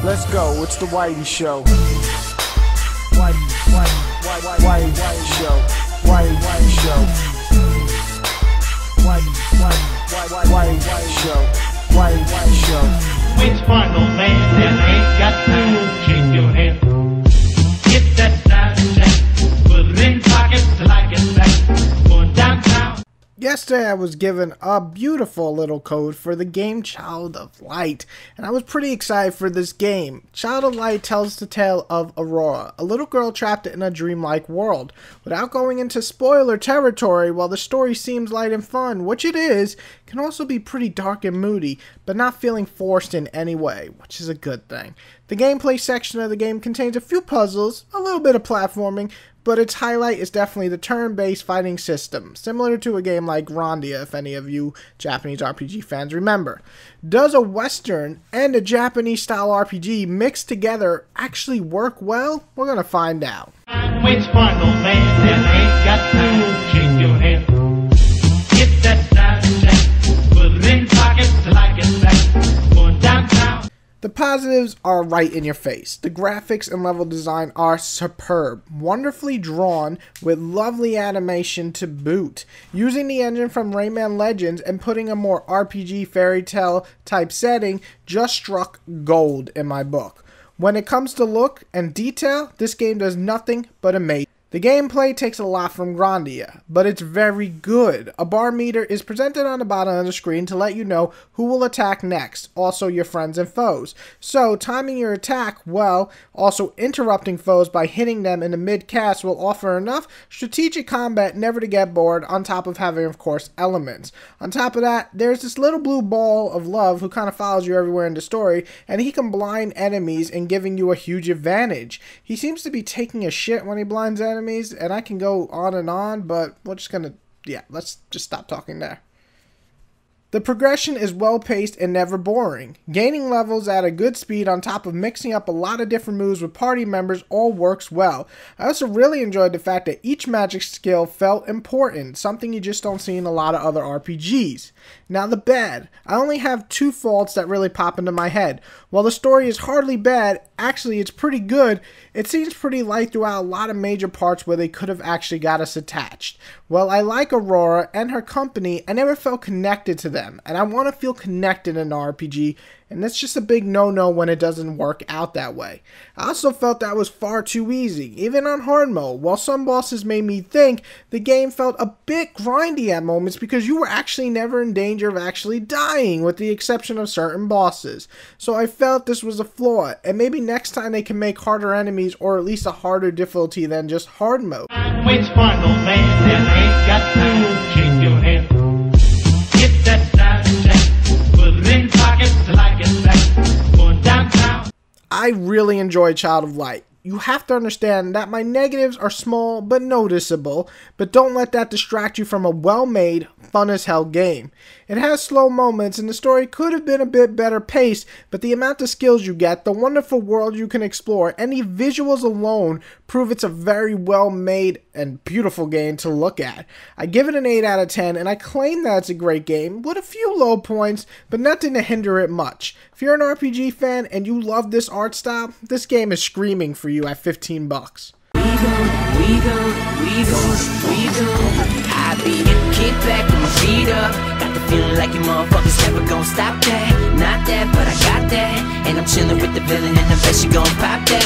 Let's go, it's the Whitey Show. Whitey Show. Whitey Show. Whitey Show. Whitey Show. Which one, old man, that ain't got time to shake your head? Get that side check, put it in pockets till I get back. Going downtown. Yesterday I was given a beautiful little code for the game Child of Light, and I was pretty excited for this game. Child of Light tells the tale of Aurora, a little girl trapped in a dreamlike world. Without going into spoiler territory, while the story seems light and fun, which it is, it can also be pretty dark and moody, but not feeling forced in any way, which is a good thing. The gameplay section of the game contains a few puzzles, a little bit of platforming, but its highlight is definitely the turn-based fighting system, similar to a game like Grandia, if any of you Japanese RPG fans remember. Does a Western and a Japanese-style RPG mixed together actually work well? We're gonna find out. Which one, old man, that ain't got time to shake your head? Get that side check, put it in pockets till I get back. Going downtown. The positives are right in your face. The graphics and level design are superb, wonderfully drawn with lovely animation to boot. Using the engine from Rayman Legends and putting a more RPG fairy tale type setting just struck gold in my book. When it comes to look and detail, this game does nothing but amaze. The gameplay takes a lot from Grandia, but it's very good. A bar meter is presented on the bottom of the screen to let you know who will attack next, also your friends and foes. So, timing your attack well, also interrupting foes by hitting them in the mid-cast will offer enough strategic combat never to get bored, on top of having, of course, elements. On top of that, there's this little blue ball of love who kind of follows you everywhere in the story, and he can blind enemies and giving you a huge advantage. He seems to be taking a shit when he blinds enemies, and I can go on, but we're just gonna, let's just stop talking there. The progression is well paced and never boring. Gaining levels at a good speed on top of mixing up a lot of different moves with party members all works well. I also really enjoyed the fact that each magic skill felt important, something you just don't see in a lot of other RPGs. Now the bad. I only have two faults that really pop into my head. While the story is hardly bad, actually it's pretty good, it seems pretty light throughout a lot of major parts where they could have actually got us attached. While I like Aurora and her company, I never felt connected to them, and I want to feel connected in an RPG, and that's just a big no-no when it doesn't work out that way. I also felt that was far too easy, even on hard mode. While some bosses made me think, the game felt a bit grindy at moments because you were actually never in danger of actually dying, with the exception of certain bosses. So I felt this was a flaw, and maybe next time they can make harder enemies or at least a harder difficulty than just hard mode. Which one, old man, that ain't got time to shake your head? Get that side check, put it in pockets till I get back. Going downtown. I really enjoy Child of Light. You have to understand that my negatives are small but noticeable, but don't let that distract you from a well-made, fun-as-hell game. It has slow moments and the story could have been a bit better paced, but the amount of skills you get, the wonderful world you can explore, and the visuals alone prove it's a very well-made and beautiful game to look at. I give it an 8 out of 10, and I claim that it's a great game, with a few low points, but nothing to hinder it much. If you're an RPG fan and you love this art style, this game is screaming for you at $15. We go. I be kick back with my feet up. Got the feeling like you motherfuckers never gon' stop that. Not that, but I got that. And I'm chilling with the villain, and I bet you gon' pop that.